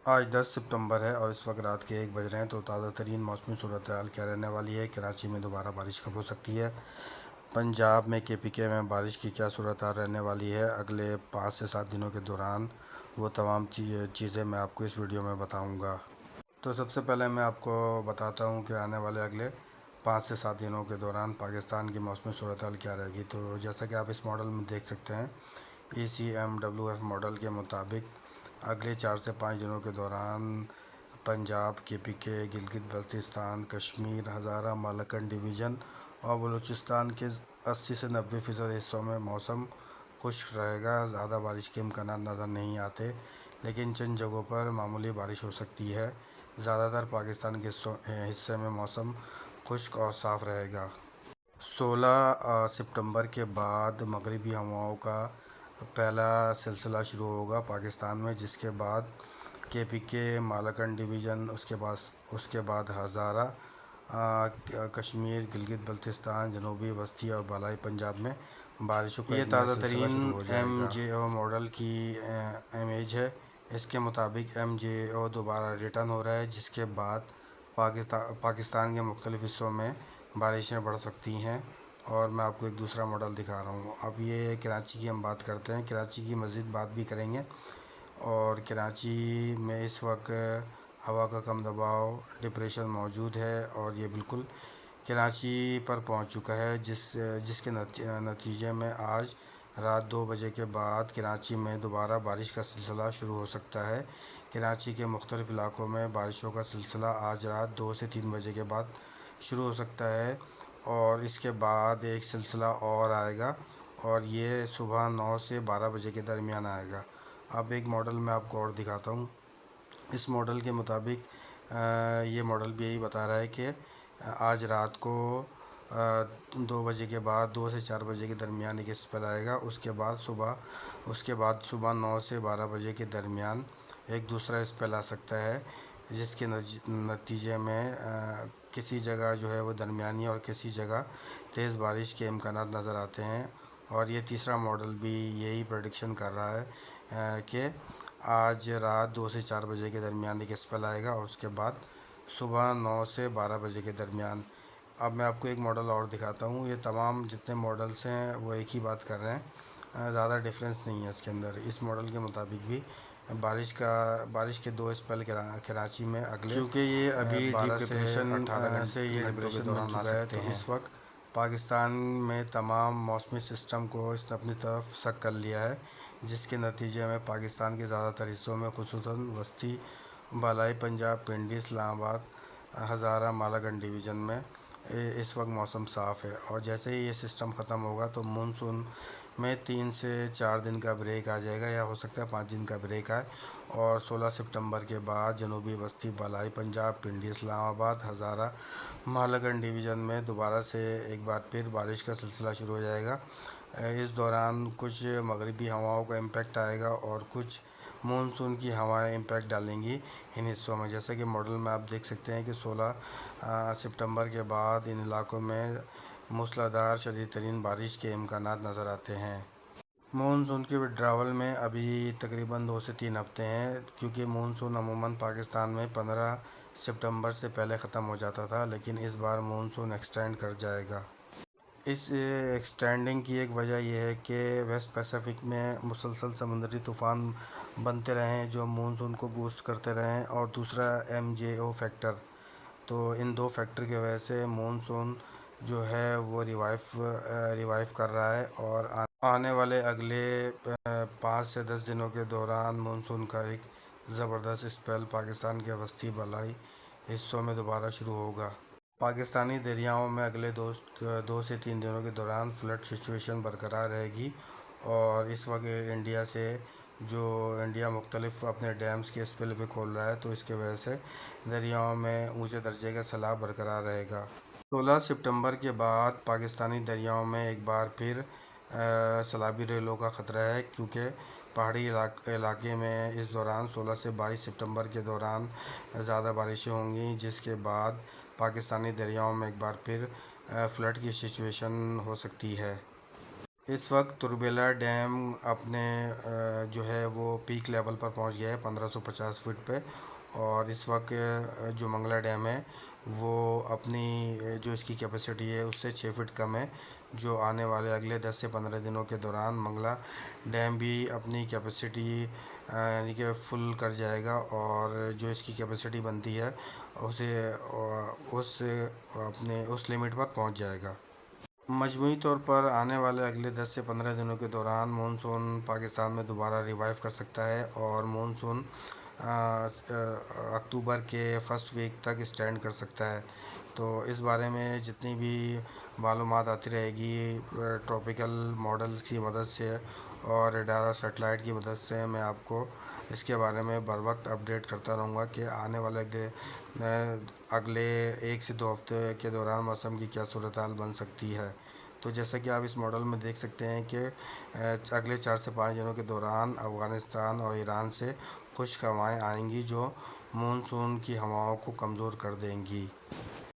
آج 10 ستمبر ہے اور اس وقت رات کے 1 بج رہے ہیں۔ تو تازہ ترین موسمی صورتحال کیا رہنے والی ہے؟ کراچی میں دوبارہ بارش کب ہو سکتی ہے؟ پنجاب میں KPK میں بارش کی کیا صورتحال رہنے والی ہے اگلے 5 سے 7 دنوں کے دوران؟ وہ تمام چیزیں میں آپ کو اس ویڈیو میں بتاؤں گا۔ تو سب سے پہلے میں آپ کو بتاتا ہوں کہ آنے والے اگلے 5 سے 7 دنوں کے دوران پاکستان کی موسمی صورتحال کیا رہے گی۔ تو جیسا کہ آپ اس ماڈل میں دیکھ سکتے ہیں، ECMWF ماڈل کے مطابق اگلے 4 سے 5 دنوں کے دوران پنجاب، KPK، گلگت بلتستان، کشمیر، ہزارہ، مالاکنڈ ڈویژن اور بلوچستان کے 80 سے 90% حصوں میں موسم خشک رہے گا۔ زیادہ بارش کے امکانات نظر نہیں آتے، لیکن چند جگہوں پر معمولی بارش ہو سکتی ہے۔ زیادہ تر پاکستان کے حصے میں موسم خشک اور صاف رہے گا۔ 16 ستمبر کے بعد مغربی ہواؤں کا پہلا سلسلہ شروع ہوگا پاکستان میں، جس کے بعد KPK، مالاکنڈ ڈویژن، اس کے بعد ہزارہ، کشمیر، گلگت بلتستان، جنوبی وسطی اور بالائی پنجاب میں بارشوں کا یہ ایک نیا تازہ سلسلہ ترین شروع ہو جائے گا۔ MJO ماڈل کی امیج ہے۔ اس کے مطابق MJO دوبارہ ریٹرن ہو رہا ہے، جس کے بعد پاکستان کے مختلف حصوں میں بارشیں بڑھ سکتی ہیں۔ اور میں آپ کو ایک دوسرا ماڈل دکھا رہا ہوں۔ اب یہ کراچی کی ہم بات کرتے ہیں۔ کراچی کی مزید بات بھی کریں گے۔ اور کراچی میں اس وقت ہوا کا کم دباؤ ڈپریشن موجود ہے اور یہ بالکل کراچی پر پہنچ چکا ہے، جس کے نتیجے میں آج رات 2 بجے کے بعد کراچی میں دوبارہ بارش کا سلسلہ شروع ہو سکتا ہے۔ کراچی کے مختلف علاقوں میں بارشوں کا سلسلہ آج رات 2 سے 3 بجے کے بعد شروع ہو سکتا ہے اور اس کے بعد ایک سلسلہ اور آئے گا اور یہ صبح 9 سے 12 بجے کے درمیان آئے گا۔ اب ایک ماڈل میں آپ کو اور دکھاتا ہوں۔ اس ماڈل کے مطابق یہ ماڈل بھی یہی بتا رہا ہے کہ آج رات کو 2 بجے کے بعد 2 سے 4 بجے کے درمیان ایک اسپیل آئے گا۔ اس کے بعد صبح 9 سے 12 بجے کے درمیان ایک دوسرا اسپیل آ سکتا ہے، جس کے نتیجے میں کسی جگہ جو ہے وہ درمیانی اور کسی جگہ تیز بارش کے امکانات نظر آتے ہیں۔ اور یہ تیسرا ماڈل بھی یہی پریڈکشن کر رہا ہے کہ آج رات 2 سے 4 بجے کے درمیان ایک اسپیل آئے گا اور اس کے بعد صبح 9 سے 12 بجے کے درمیان۔ اب میں آپ کو ایک ماڈل اور دکھاتا ہوں۔ یہ تمام جتنے ماڈلس ہیں وہ ایک ہی بات کر رہے ہیں، زیادہ ڈفرینس نہیں ہے اس کے اندر۔ اس ماڈل کے مطابق بھی بارش کے 2 اسپیل کراچی میں اگلے کیونکہ یہ ابھی 12 ڈیپ سے ڈپریشن 18 سے یہ گھنٹوں کے ڈپریشن بن دوران آ چکا ہے، سکتے تو ہیں۔ اس وقت پاکستان میں تمام موسمی سسٹم کو اس نے اپنی طرف سک کر لیا ہے، جس کے نتیجے میں پاکستان کے زیادہ تر حصوں میں، خصوصاً وسطی بالائی پنجاب، پنڈی، اسلام آباد، ہزارہ، مالاکنڈ ڈویژن میں اس وقت موسم صاف ہے۔ اور جیسے ہی یہ سسٹم ختم ہوگا تو مونسون میں 3 سے 4 دن کا بریک آ جائے گا، یا ہو سکتا ہے 5 دن کا بریک آئے۔ اور 16 ستمبر کے بعد جنوبی وسطی بالائی پنجاب، پنڈی، اسلام آباد، ہزارہ، مالاکنڈ ڈویژن میں دوبارہ سے ایک بار پھر بارش کا سلسلہ شروع ہو جائے گا۔ اس دوران کچھ مغربی ہواؤں کا امپیکٹ آئے گا اور کچھ مونسون کی ہوائیں امپیکٹ ڈالیں گی ان حصوں میں۔ جیسا کہ ماڈل میں آپ دیکھ سکتے ہیں کہ 16 ستمبر کے بعد ان علاقوں میں موسلادھار شدید ترین بارش کے امکانات نظر آتے ہیں۔ مونسون کے وڈراول میں ابھی تقریباً 2 سے 3 ہفتے ہیں، کیونکہ مونسون عموماً پاکستان میں 15 ستمبر سے پہلے ختم ہو جاتا تھا، لیکن اس بار مونسون ایکسٹینڈ کر جائے گا۔ اس ایکسٹینڈنگ کی ایک وجہ یہ ہے کہ ویسٹ پیسیفک میں مسلسل سمندری طوفان بنتے رہے ہیں جو مونسون کو بوسٹ کرتے رہے ہیں، اور دوسرا MJO فیکٹر۔ تو ان 2 فیکٹر کی وجہ سے مونسون جو ہے وہ ریوائیو کر رہا ہے، اور آنے والے اگلے 5 سے 10 دنوں کے دوران مونسون کا ایک زبردست اسپیل پاکستان کے وسطی بالائی حصوں میں دوبارہ شروع ہوگا۔ پاکستانی دریاؤں میں اگلے 2 سے 3 دنوں کے دوران فلڈ سچویشن برقرار رہے گی، اور اس وقت انڈیا مختلف اپنے ڈیمز کے اسپل وے کھول رہا ہے، تو اس کی وجہ سے دریاؤں میں اونچے درجے کا سیلاب برقرار رہے گا۔ 16 ستمبر کے بعد پاکستانی دریاؤں میں ایک بار پھر سیلابی ریلوں کا خطرہ ہے، کیونکہ پہاڑی علاقے میں اس دوران 16 سے 22 ستمبر کے دوران زیادہ بارشیں ہوں گی، جس کے بعد پاکستانی دریاؤں میں ایک بار پھر فلڈ کی سچویشن ہو سکتی ہے۔ اس وقت تربیلا ڈیم اپنے جو ہے وہ پیک لیول پر پہنچ گیا ہے 1550 فٹ پہ، اور اس وقت جو منگلا ڈیم ہے وہ اپنی جو اس کی کیپیسٹی ہے اس سے 6 فٹ کم ہے، جو آنے والے اگلے 10 سے 15 دنوں کے دوران منگلا ڈیم بھی اپنی کیپیسٹی یعنی کہ فل کر جائے گا، اور جو اس کی کیپیسٹی بنتی ہے اسے اس لمٹ پر پہنچ جائے گا۔ مجموعی طور پر آنے والے اگلے 10 سے 15 دنوں کے دوران مونسون پاکستان میں دوبارہ ریوائیو کر سکتا ہے، اور مونسون اکتوبر کے فرسٹ ویک تک اسٹینڈ کر سکتا ہے۔ تو اس بارے میں جتنی بھی معلومات آتی رہے گی ٹراپیکل ماڈل کی مدد سے اور ریڈار اور سیٹلائٹ کی مدد سے، میں آپ کو اس کے بارے میں بر وقت اپڈیٹ کرتا رہوں گا کہ آنے والے اگلے 1 سے 2 ہفتے کے دوران موسم کی کیا صورتحال بن سکتی ہے۔ تو جیسا کہ آپ اس ماڈل میں دیکھ سکتے ہیں کہ اگلے 4 سے 5 دنوں کے دوران افغانستان اور ایران سے خشک ہوائیں آئیں گی جو مونسون کی ہواؤں کو کمزور کر دیں گی۔